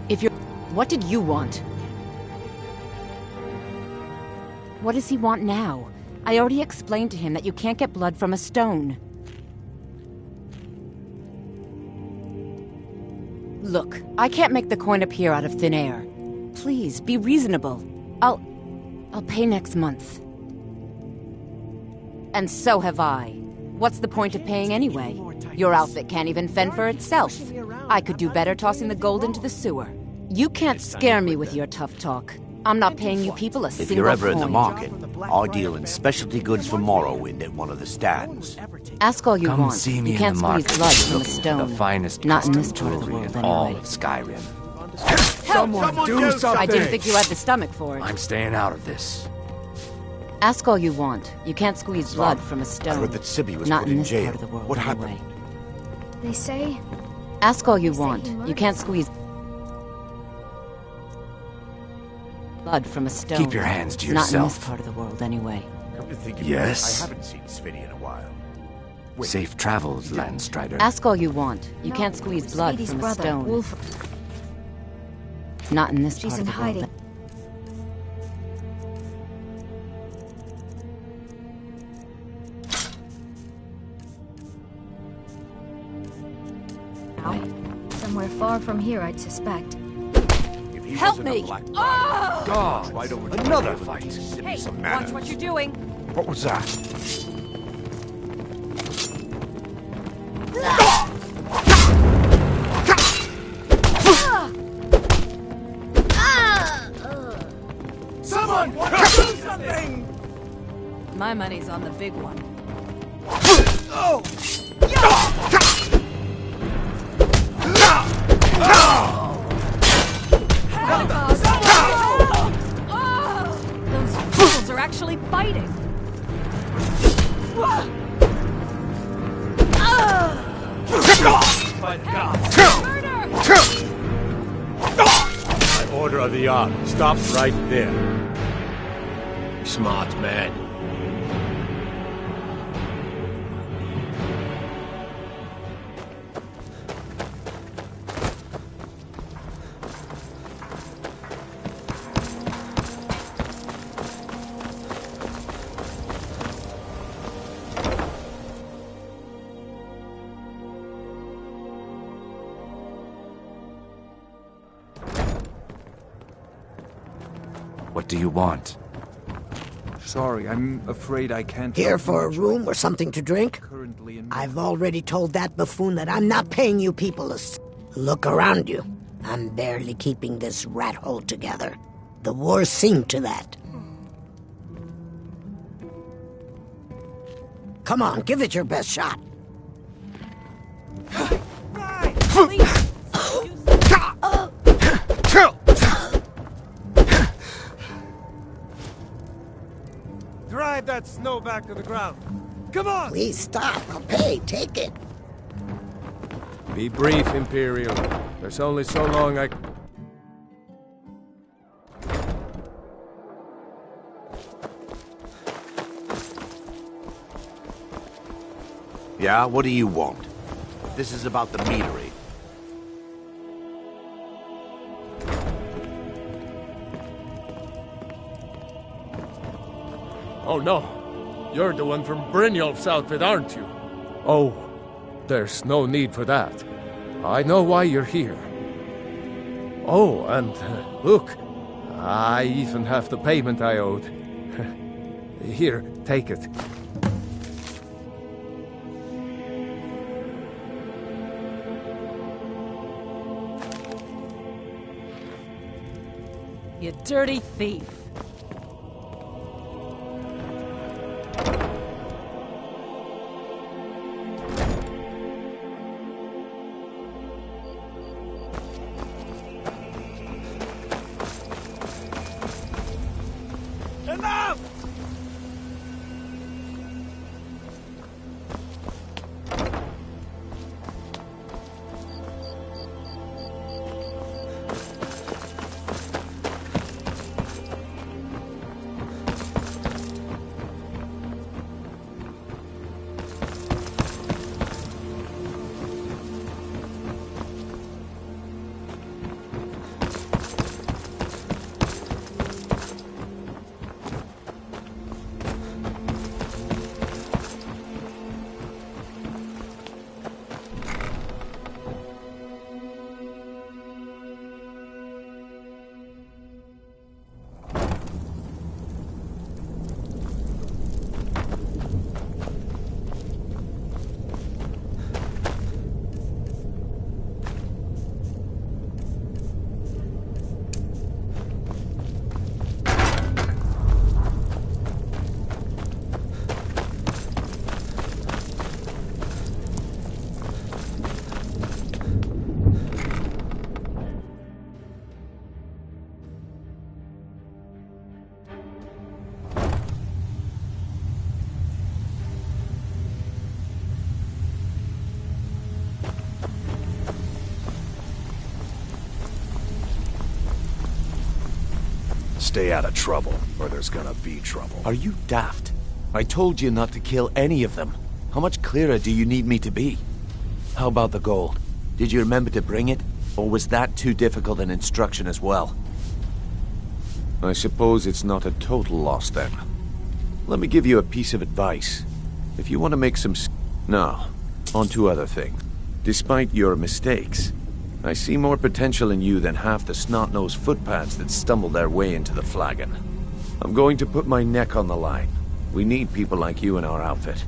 If you're... What did you want? What does he want now? I already explained to him that you can't get blood from a stone. Look, I can't make the coin appear out of thin air. Please, be reasonable. I'll pay next month. And so have I. What's the point of paying anyway? Your outfit can't even fend for itself. I could do better tossing the gold into the sewer. You can't scare me with your tough talk. I'm not paying you people a single coin. If you're ever in the market, I deal in specialty goods from Morrowind at one of the stands. Ask all you Come want. see me You can't in the squeeze market, blood from a looking for stone. the finest Not in custom this part of the jewelry world, in all anyway. of Skyrim. Someone do something! I didn't think you had the stomach for it. I'm staying out of this. Ask all you want. You can't squeeze blood from a stone. I heard that Sibby was Not put in in this jail. part of the world, What anyway. happened? They say Ask all you They say want. he You murdered can't squeeze blood from a stone. Keep your hands to Not in yourself. this part of the world, anyway. Come to think of Yes? it, I haven't seen Sviddy in a while. Wait, Safe travels, Landstrider. Ask all you want. You No, can't squeeze blood Sweetie's from a brother, stone. Wolf. Not in this She's part in of the world. hiding. Somewhere far from here, I'd suspect. if he Help wasn't a me! black Oh! God! right over to Another the fight! Sibby some Watch manners. what you're doing. What was that? Someone do something! My money's on the big one. Those fools are actually fighting. By order of the Ark, stop right there. Smart man. What do you want? Sorry, I'm afraid I can't. Here help for a much. room or something to drink? Currently in. I've already told that buffoon that I'm not paying you people Look around you. I'm barely keeping this rat hole together. The war seen to that. Come on, give it your best shot. Drive that snow back to the ground. Come on! Please stop. I'll pay. Take it. Be brief, Imperial. There's only so long I... Yeah, what do you want? This is about the meadery. Oh no. You're the one from Brynjolf's outfit, aren't you? Oh, there's no need for that. I know why you're here. Oh, and look, I even have the payment I owed. Here, take it. You dirty thief. Enough! stay out of trouble, or there's gonna be trouble. Are you daft? I told you not to kill any of them. How much clearer do you need me to be? How about the gold? Did you remember to bring it? Or was that too difficult an instruction as well? I suppose it's not a total loss then. Let me give you a piece of advice. If you want to make some... Now, on to other things. Despite your mistakes, I see more potential in you than half the snot-nosed footpads that stumble their way into the flagon. I'm going to put my neck on the line. We need people like you in our outfit.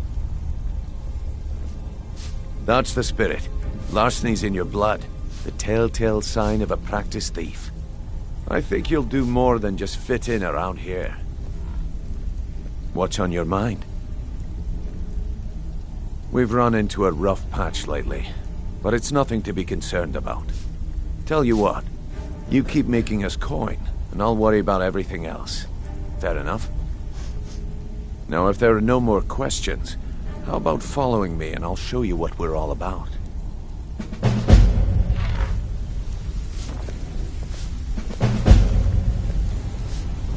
That's the spirit. Larceny's in your blood. The telltale sign of a practiced thief. I think you'll do more than just fit in around here. What's on your mind? We've run into a rough patch lately, but it's nothing to be concerned about. Tell you what, you keep making us coin, and I'll worry about everything else. Fair enough? Now, if there are no more questions, how about following me and I'll show you what we're all about?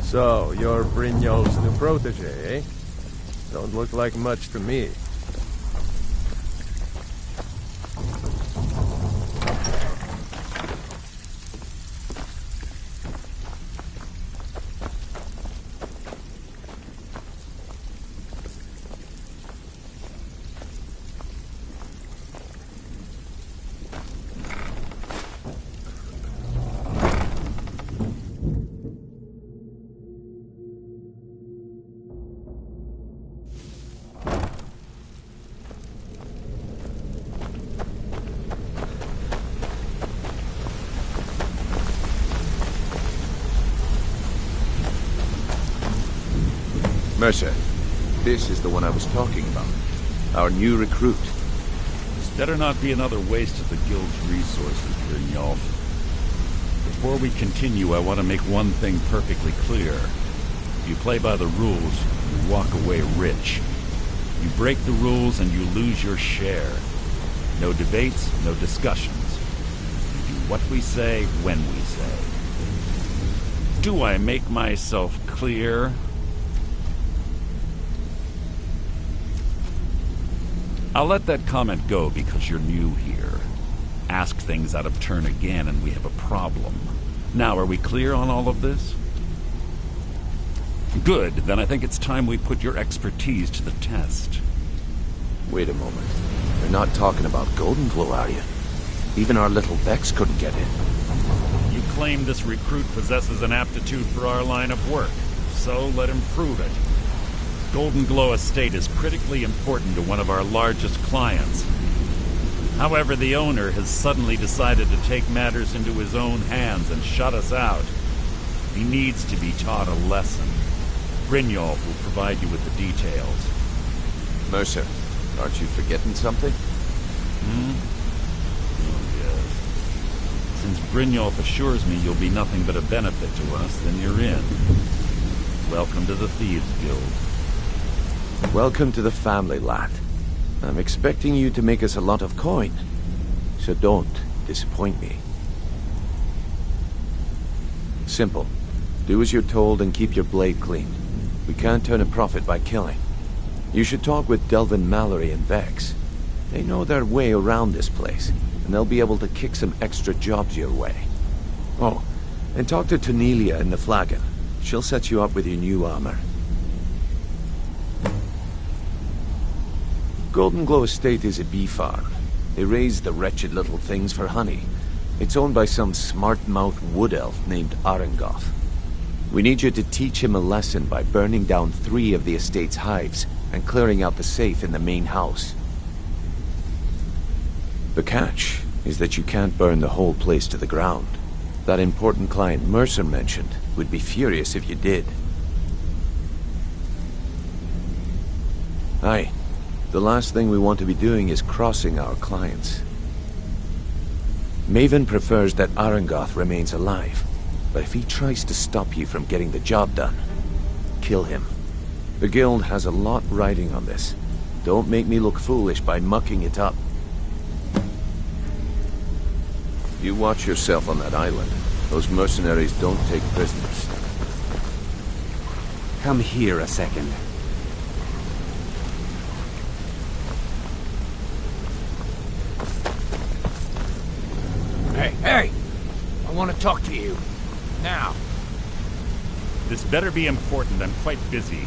So, you're Brynjolf's new protege, eh? Don't look like much to me. Mercer, this is the one I was talking about. Our new recruit. This better not be another waste of the guild's resources, Brynjolf. Before we continue, I want to make one thing perfectly clear. If you play by the rules, you walk away rich. You break the rules and you lose your share. No debates, no discussions. We do what we say, when we say. Do I make myself clear? I'll let that comment go because you're new here. Ask things out of turn again and we have a problem. Now, are we clear on all of this? Good, then I think it's time we put your expertise to the test. Wait a moment. You're not talking about Golden Glow, are you? Even our little Vex couldn't get in. You claim this recruit possesses an aptitude for our line of work, so let him prove it. Golden Glow Estate is critically important to one of our largest clients. However, the owner has suddenly decided to take matters into his own hands and shut us out. He needs to be taught a lesson. Brynjolf will provide you with the details. Mercer, aren't you forgetting something? Oh, yes. Since Brynjolf assures me you'll be nothing but a benefit to us, then you're in. Welcome to the Thieves Guild. Welcome to the family, lad. I'm expecting you to make us a lot of coin, so don't disappoint me. Simple. Do as you're told and keep your blade clean. We can't turn a profit by killing. You should talk with Delvin Mallory and Vex. They know their way around this place, and they'll be able to kick some extra jobs your way. Oh, and talk to Tonelia in the Flagon. She'll set you up with your new armor. Golden Glow Estate is a bee farm. They raise the wretched little things for honey. It's owned by some smart-mouthed wood elf named Arengoth. We need you to teach him a lesson by burning down 3 of the estate's hives and clearing out the safe in the main house. The catch is that you can't burn the whole place to the ground. That important client Mercer mentioned would be furious if you did. Aye. The last thing we want to be doing is crossing our clients. Maven prefers that Arengoth remains alive, but if he tries to stop you from getting the job done, kill him. The guild has a lot riding on this. Don't make me look foolish by mucking it up. You watch yourself on that island. Those mercenaries don't take prisoners. Come here a second. Hey! I want to talk to you. Now. This better be important. I'm quite busy.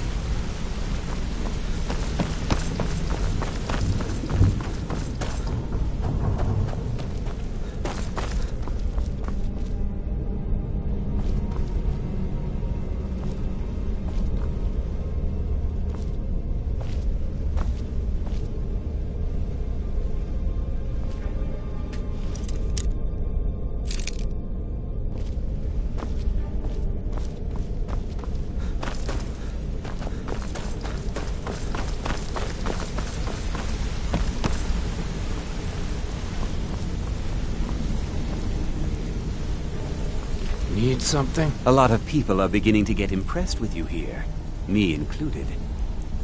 Need something? A lot of people are beginning to get impressed with you here. Me included.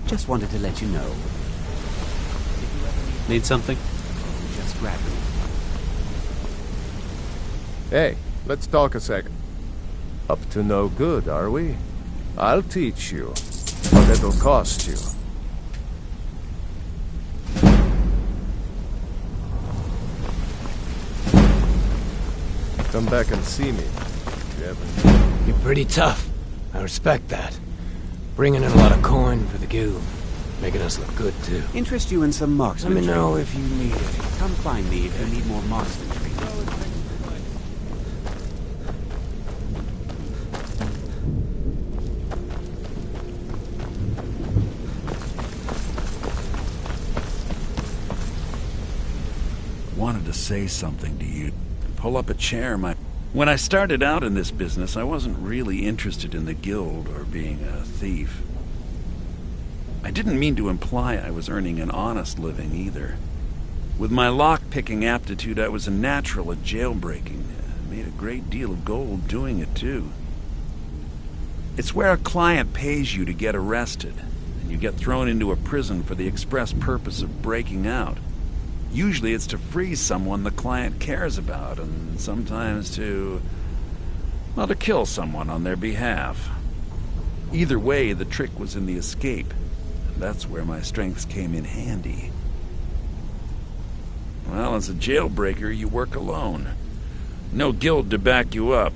Just wanted to let you know. Need something? Just grab me. Hey, let's talk a second. Up to no good, are we? I'll teach you, but it'll cost you. Come back and see me. You're pretty tough. I respect that. Bringing in a lot of coin for the guild. Making us look good, too. Interest you in some marksmanship? Let me know if you need it. Come find me if you need more marksmanship. Wanted to say something to you. Pull up a chair, When I started out in this business, I wasn't really interested in the guild or being a thief. I didn't mean to imply I was earning an honest living either. With my lock-picking aptitude, I was a natural at jailbreaking. I made a great deal of gold doing it, too. It's where a client pays you to get arrested, and you get thrown into a prison for the express purpose of breaking out. Usually it's to free someone the client cares about, and sometimes to kill someone on their behalf. Either way, the trick was in the escape, and that's where my strengths came in handy. Well, as a jailbreaker, you work alone. No guild to back you up.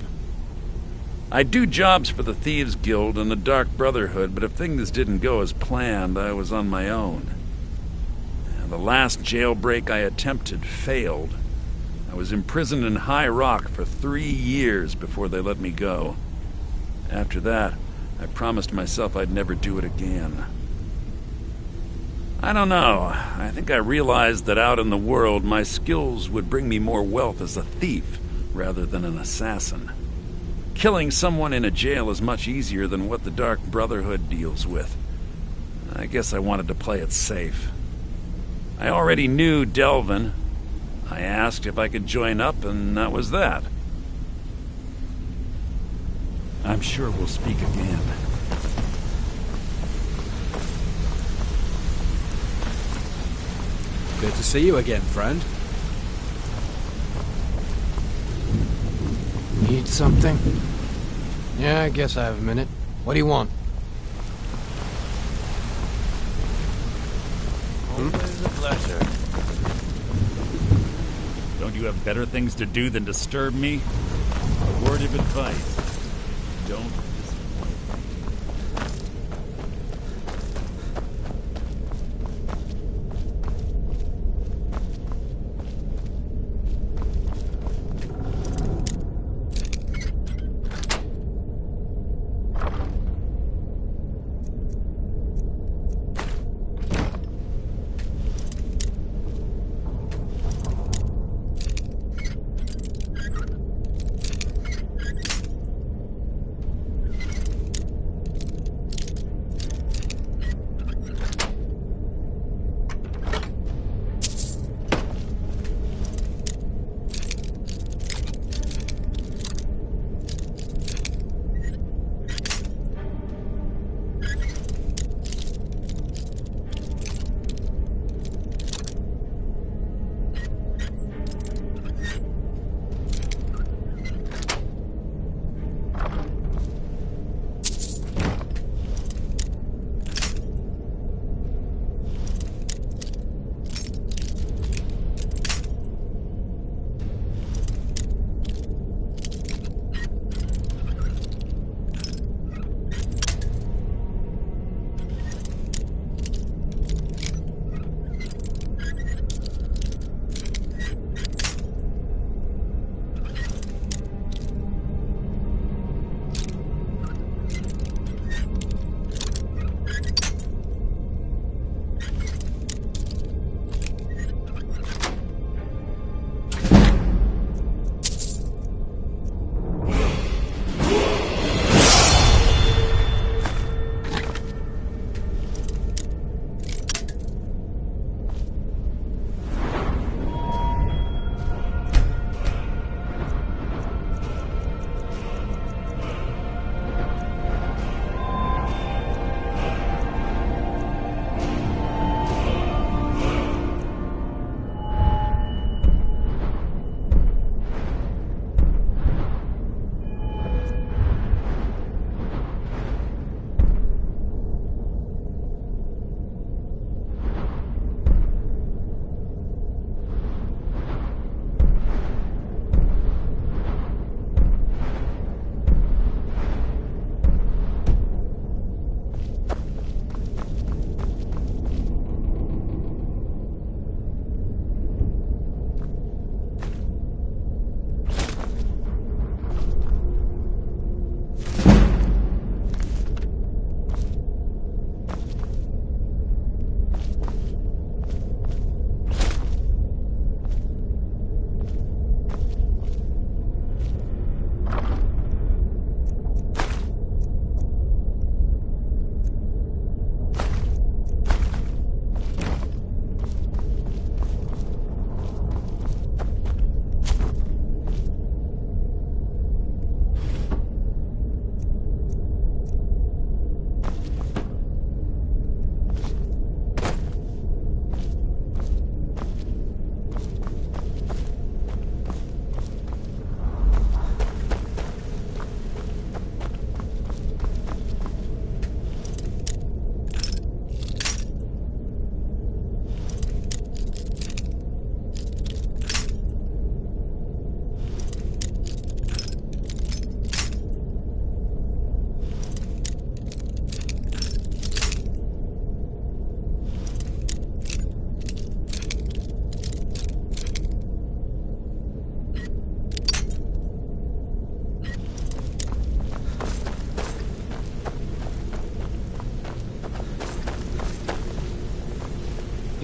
I do jobs for the Thieves Guild and the Dark Brotherhood, but if things didn't go as planned, I was on my own. The last jailbreak I attempted failed. I was imprisoned in High Rock for 3 years before they let me go. After that, I promised myself I'd never do it again. I don't know. I think I realized that out in the world, my skills would bring me more wealth as a thief rather than an assassin. Killing someone in a jail is much easier than what the Dark Brotherhood deals with. I guess I wanted to play it safe. I already knew Delvin. I asked if I could join up, and that was that. I'm sure we'll speak again. Good to see you again, friend. Need something? Yeah, I guess I have a minute. What do you want? Always a pleasure. Don't you have better things to do than disturb me? A word of advice. Don't disappoint me.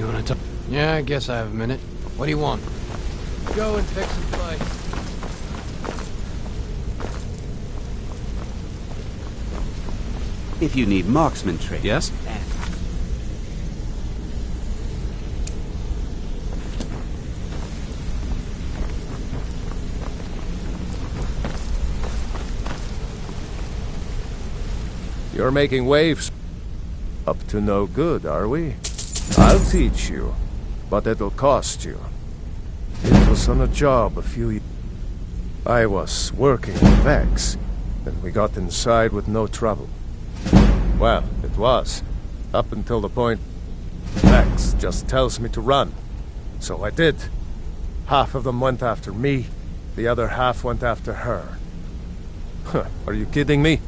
wanna talk? Yeah, I guess I have a minute. What do you want? Go and fix and fight. If you need marksman training. Yes? You're making waves. Up to no good, are we? I'll teach you, but it'll cost you. It was on a job a few years. I was working with Vex, and we got inside with no trouble. Well, it was. Up until the point Vex just tells me to run. So I did. Half of them went after me, the other half went after her. Are you kidding me?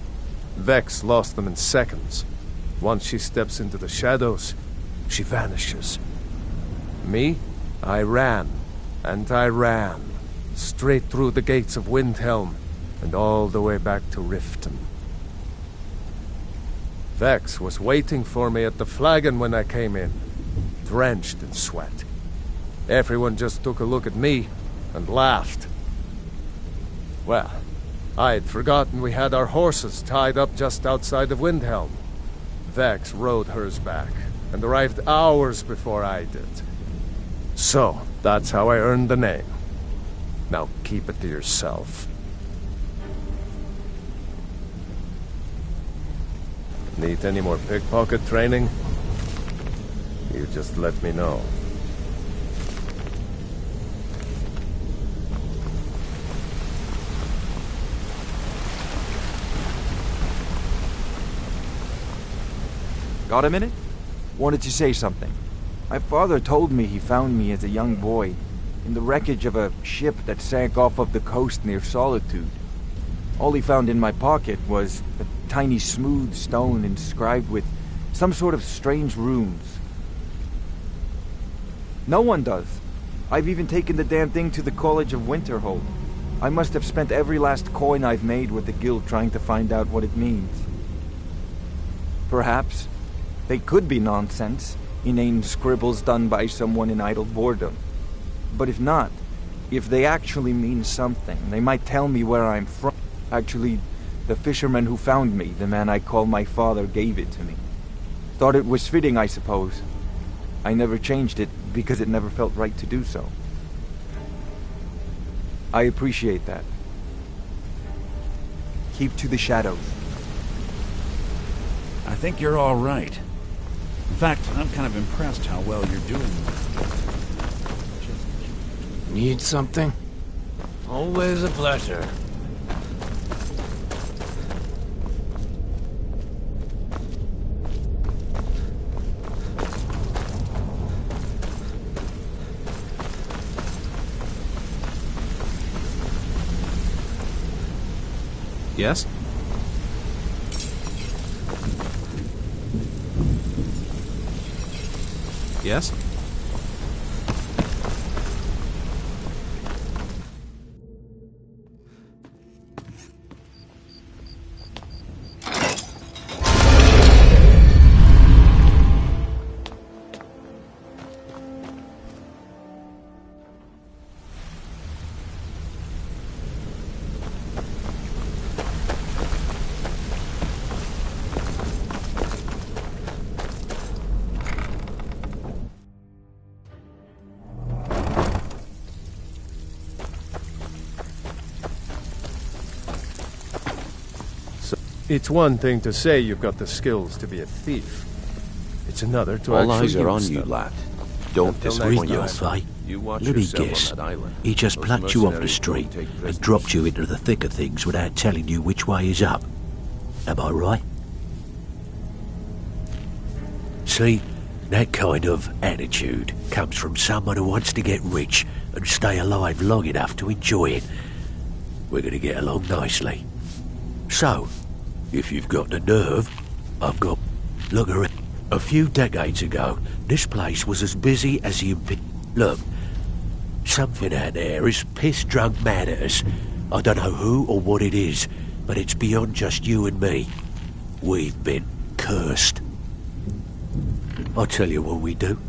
Vex lost them in seconds. Once she steps into the shadows, she vanishes. Me? I ran, and I ran, straight through the gates of Windhelm, and all the way back to Riften. Vex was waiting for me at the flagon when I came in, drenched in sweat. Everyone just took a look at me and laughed. Well, I had forgotten we had our horses tied up just outside of Windhelm. Vex rode hers back, and arrived hours before I did. So, that's how I earned the name. Now keep it to yourself. Need any more pickpocket training? You just let me know. Got a minute? Wanted to say something. My father told me he found me as a young boy in the wreckage of a ship that sank off of the coast near Solitude. All he found in my pocket was a tiny smooth stone inscribed with some sort of strange runes. No one does. I've even taken the damn thing to the College of Winterhold. I must have spent every last coin I've made with the guild trying to find out what it means. Perhaps they could be nonsense, inane scribbles done by someone in idle boredom. But if not, if they actually mean something, they might tell me where I'm from. Actually, the fisherman who found me, the man I call my father, gave it to me. Thought it was fitting, I suppose. I never changed it because it never felt right to do so. I appreciate that. Keep to the shadows. I think you're all right. In fact, I'm kind of impressed how well you're doing. Need something? Always a pleasure. Yes? Yes? It's one thing to say you've got the skills to be a thief. It's another to All actually eyes are on use you, them. lad. Don't Until disappoint next us. time, Let me guess. He just plucked you off the street and dropped you into the thick of things without telling you which way is up. Am I right? See, that kind of attitude comes from someone who wants to get rich and stay alive long enough to enjoy it. We're going to get along nicely. So, if you've got the nerve, I've got... Look around. A few decades ago, this place was as busy as you... Look, something out there is piss-drunk mad at us. I don't know who or what it is, but it's beyond just you and me. We've been cursed. I'll tell you what we do.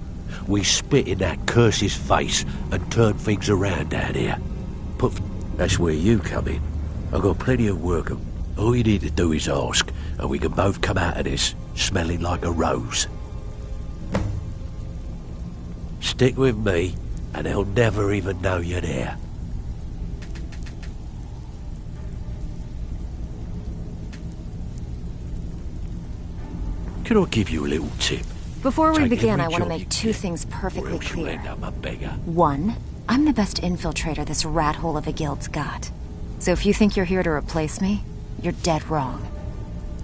we spit in that curse's face and turn things around down here. That's where you come in. I've got plenty of work. All you need to do is ask, and we can both come out of this smelling like a rose. Stick with me, and they'll never even know you're there. Can I give you a little tip? Before we Take begin, every I want to job make you two get, things perfectly or else you'll clear. end up a beggar. One, I'm the best infiltrator this rat hole of a guild's got. So if you think you're here to replace me, you're dead wrong.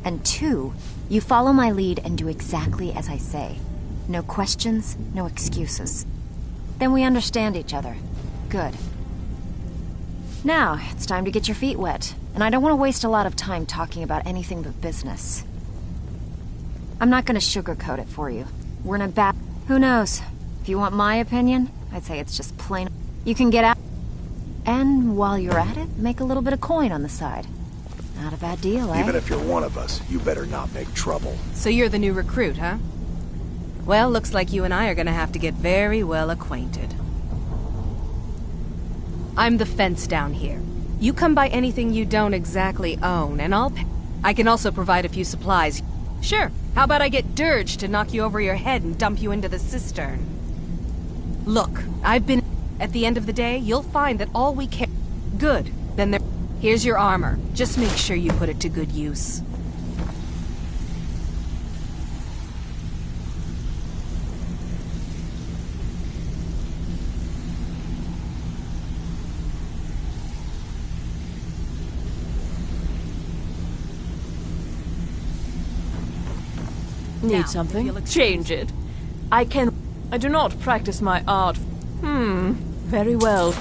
And two, you follow my lead and do exactly as I say. No questions, no excuses. Then we understand each other. Good. Now, it's time to get your feet wet, and I don't want to waste a lot of time talking about anything but business. I'm not gonna sugarcoat it for you. We're in a bad... Who knows? If you want my opinion, I'd say it's just plain... You can get out... And while you're at it, make a little bit of coin on the side. Not a bad deal, eh? Even if you're one of us, you better not make trouble. So you're the new recruit, huh? Well, looks like you and I are gonna have to get very well acquainted. I'm the fence down here. You come by anything you don't exactly own, and I'll pay. I can also provide a few supplies. Sure, how about I get Dirge to knock you over your head and dump you into the cistern? Look, I've been... At the end of the day, you'll find that all we care... Good, then there... Here's your armor. Just make sure you put it to good use. Need something? Change it. I do not practice my art. Very well.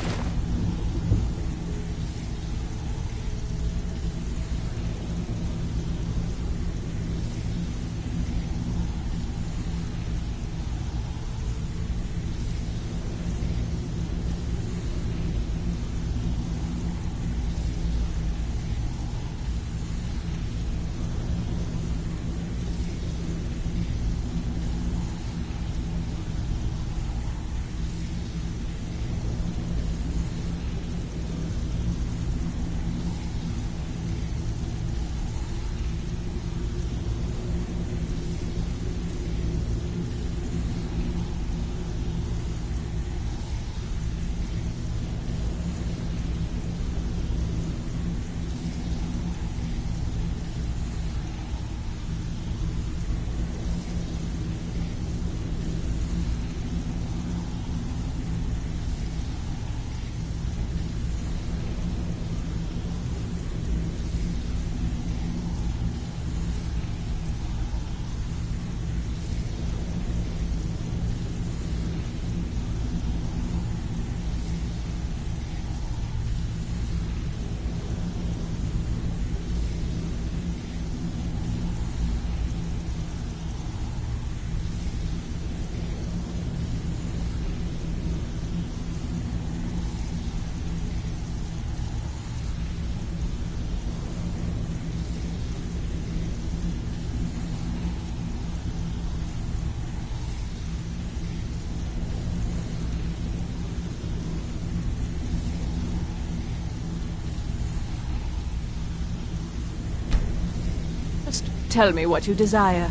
Tell me what you desire.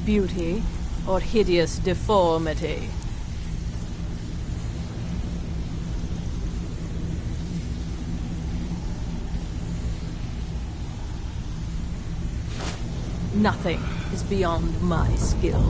Beauty or hideous deformity? Nothing is beyond my skill.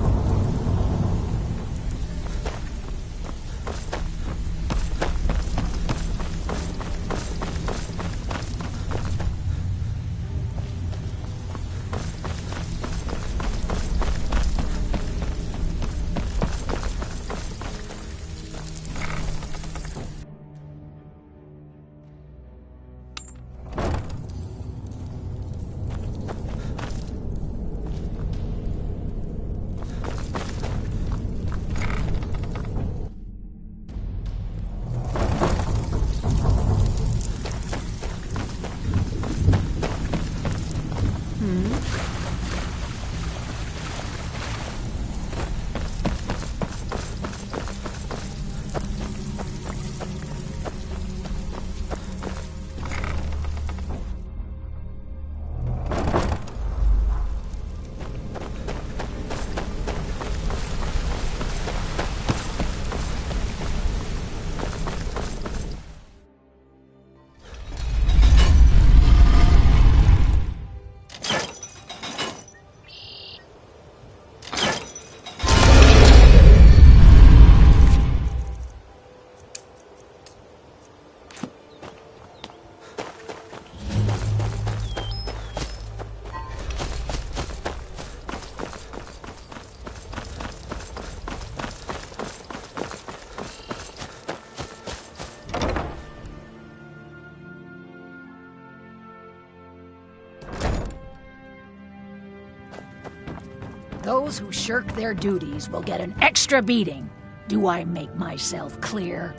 Those who shirk their duties will get an extra beating. Do I make myself clear?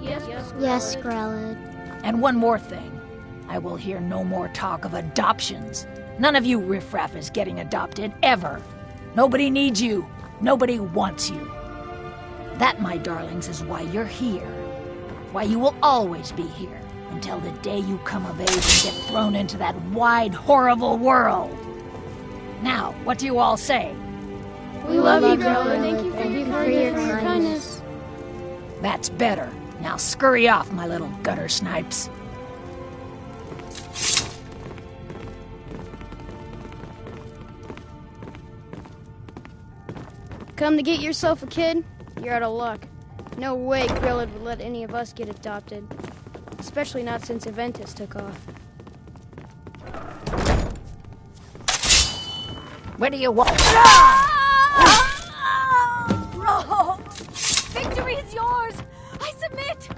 Yes, Grelid. And one more thing. I will hear no more talk of adoptions. None of you riffraff is getting adopted, ever. Nobody needs you. Nobody wants you. That, my darlings, is why you're here. Why you will always be here, until the day you come of age and get thrown into that wide, horrible world. Now, what do you all say? We love you, Grelid. Thank you for your kindness. That's better. Now scurry off, my little gutter snipes. Come to get yourself a kid? You're out of luck. No way Grelid would let any of us get adopted. Especially not since Aventus took off. Where do you want? Bro! Victory is yours! I submit!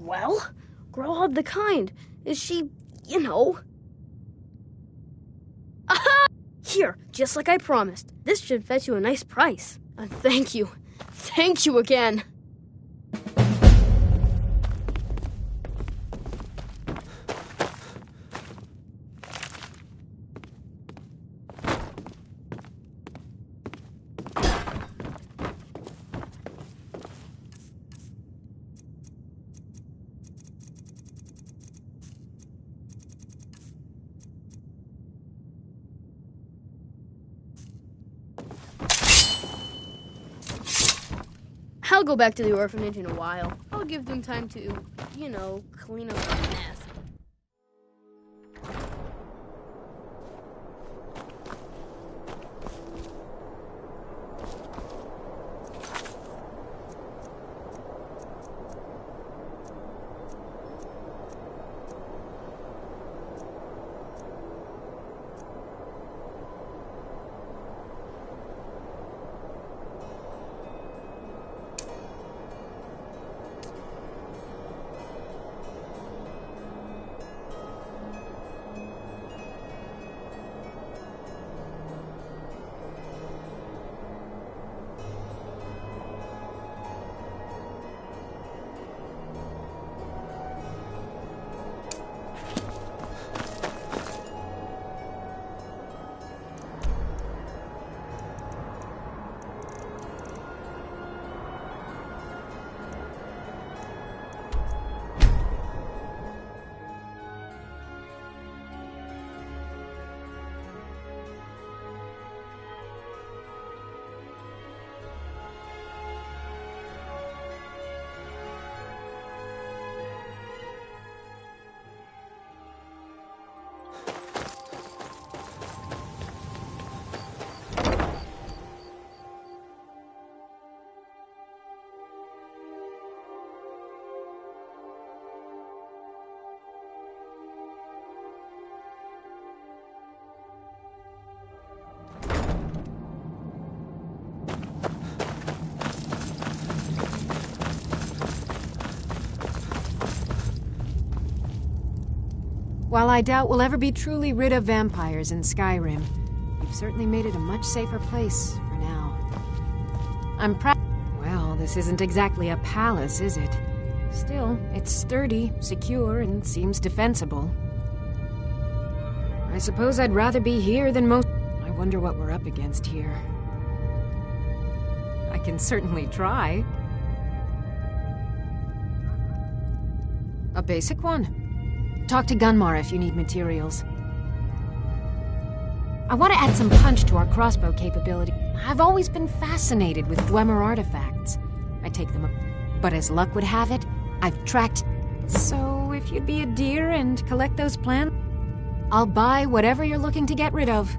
Well, Grelid the Kind. Is she, you know... Aha! Here, just like I promised. This should fetch you a nice price. And thank you. Thank you again. I'll go back to the orphanage in a while. I'll give them time to, you know, clean up the mess. While I doubt we'll ever be truly rid of vampires in Skyrim, you've certainly made it a much safer place for now. I'm proud. Well, this isn't exactly a palace, is it? Still, it's sturdy, secure, and seems defensible. I suppose I'd rather be here than most. I wonder what we're up against here. I can certainly try. A basic one. Talk to Gunmar if you need materials. I want to add some punch to our crossbow capability. I've always been fascinated with Dwemer artifacts. I take them up. But as luck would have it, I've tracked... So, if you'd be a dear and collect those plants, I'll buy whatever you're looking to get rid of.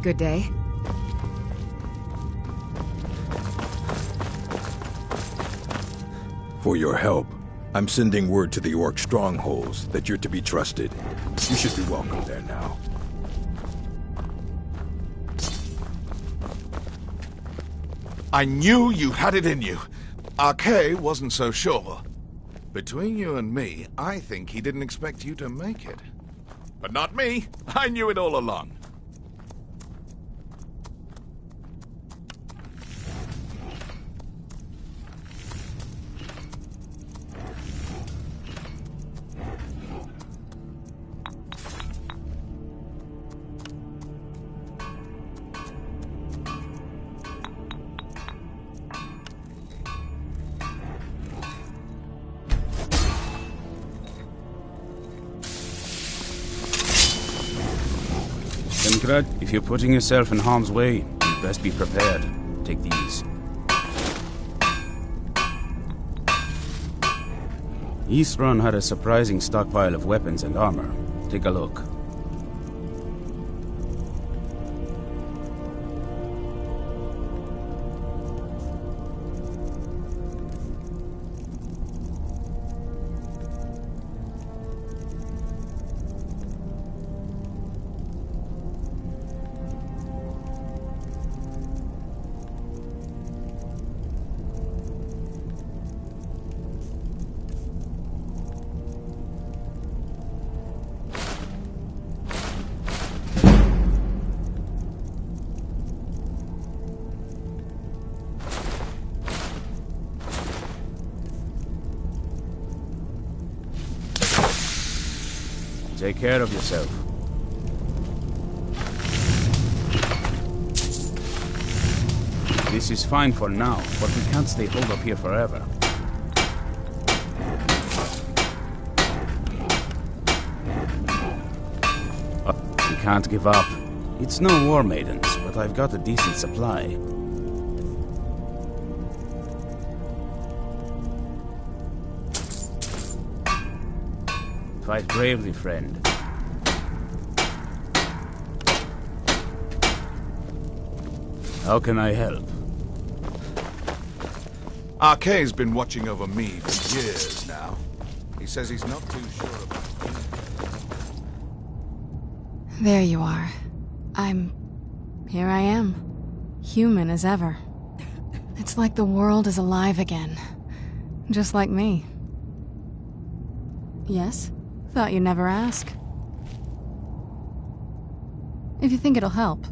Good day. For your help, I'm sending word to the Orc strongholds that you're to be trusted. You should be welcome there now. I knew you had it in you. Arkay wasn't so sure. Between you and me, I think he didn't expect you to make it. But not me. I knew it all along. If you're putting yourself in harm's way, you'd best be prepared. Take these. East Run had a surprising stockpile of weapons and armor. Take a look. Take care of yourself. This is fine for now, but we can't stay holed up here forever. We can't give up. It's no war, maidens, but I've got a decent supply. Fight bravely, friend. How can I help? Arkay's been watching over me for years now. He says he's not too sure about you. There you are. Here I am. Human as ever. It's like the world is alive again. Just like me. Yes? Thought you'd never ask. If you think it'll help.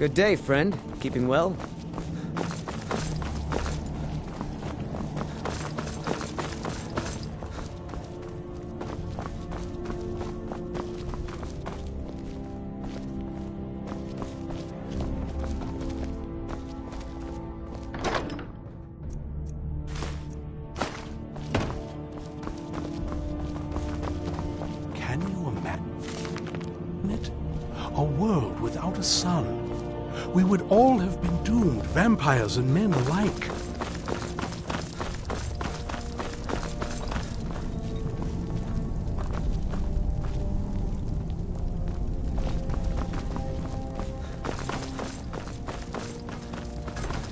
Good day, friend. Keeping well? Can you imagine it? A world without a sun. We would all have been doomed, vampires and men alike.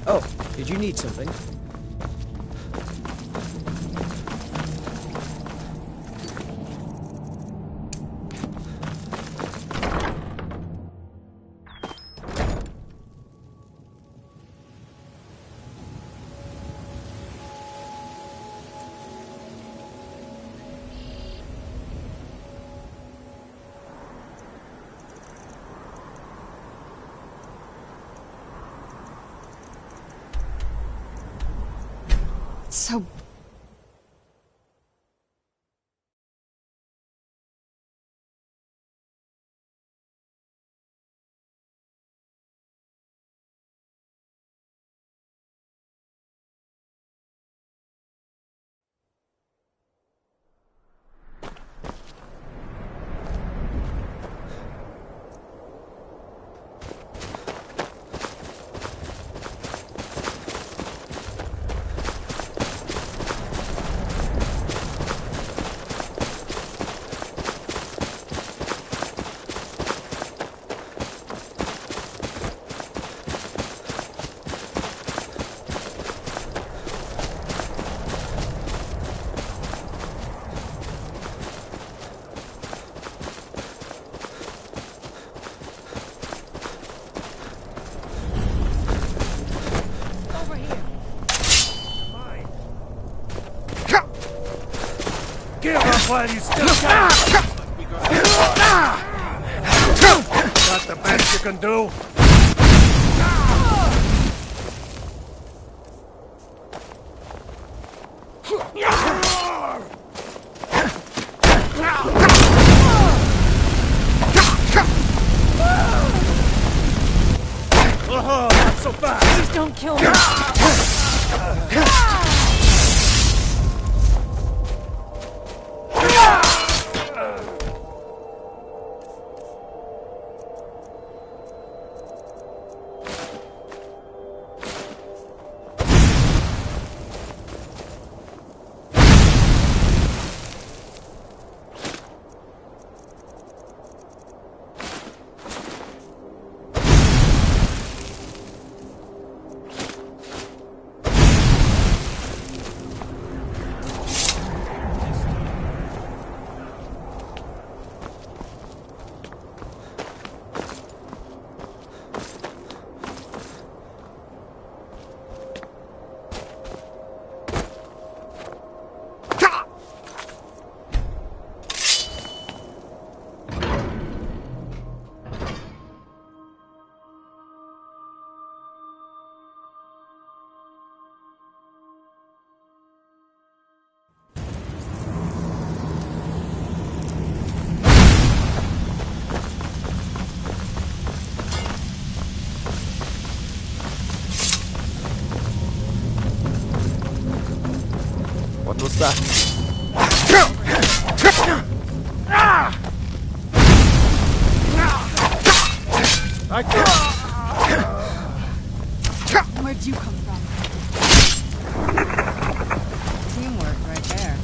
Oh, did you need something? So... Give up while you still can! That's the best you can do? Oh, not so fast! Please don't kill me! What was that? Where'd you come from? Teamwork right there.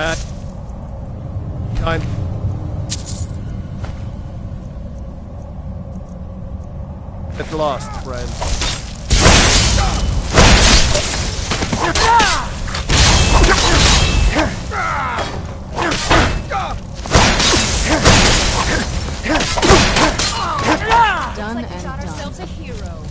bad. Time. Get lost, friend. Done Like we and got done. ourselves a hero.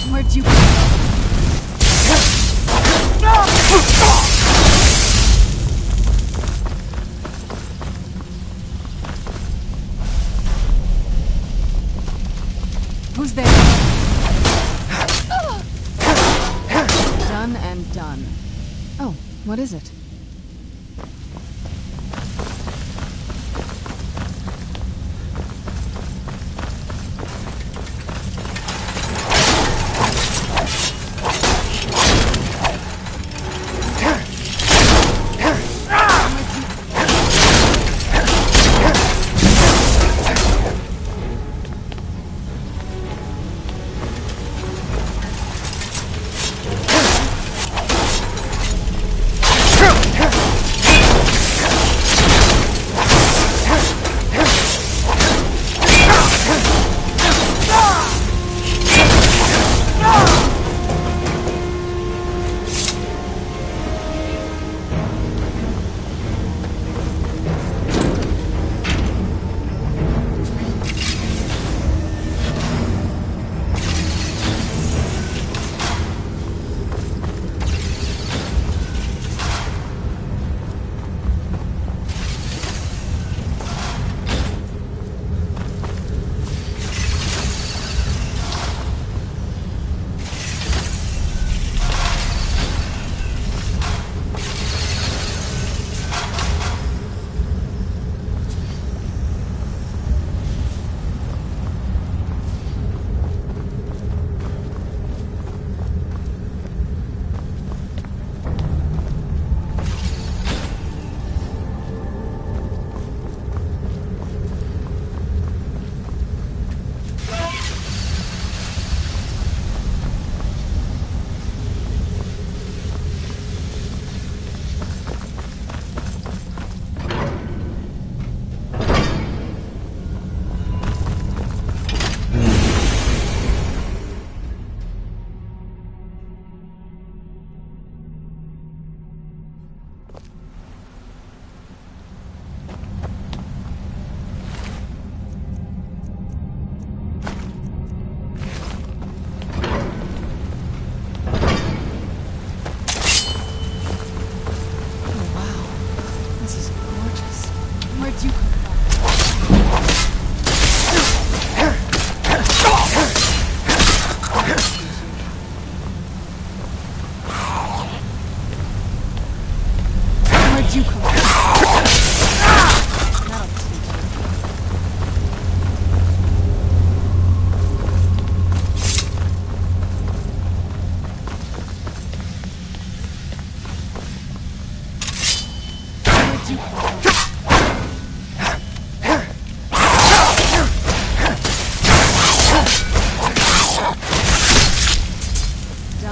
Where'd you go? Who's there? Done and done. Oh, what is it?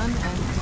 and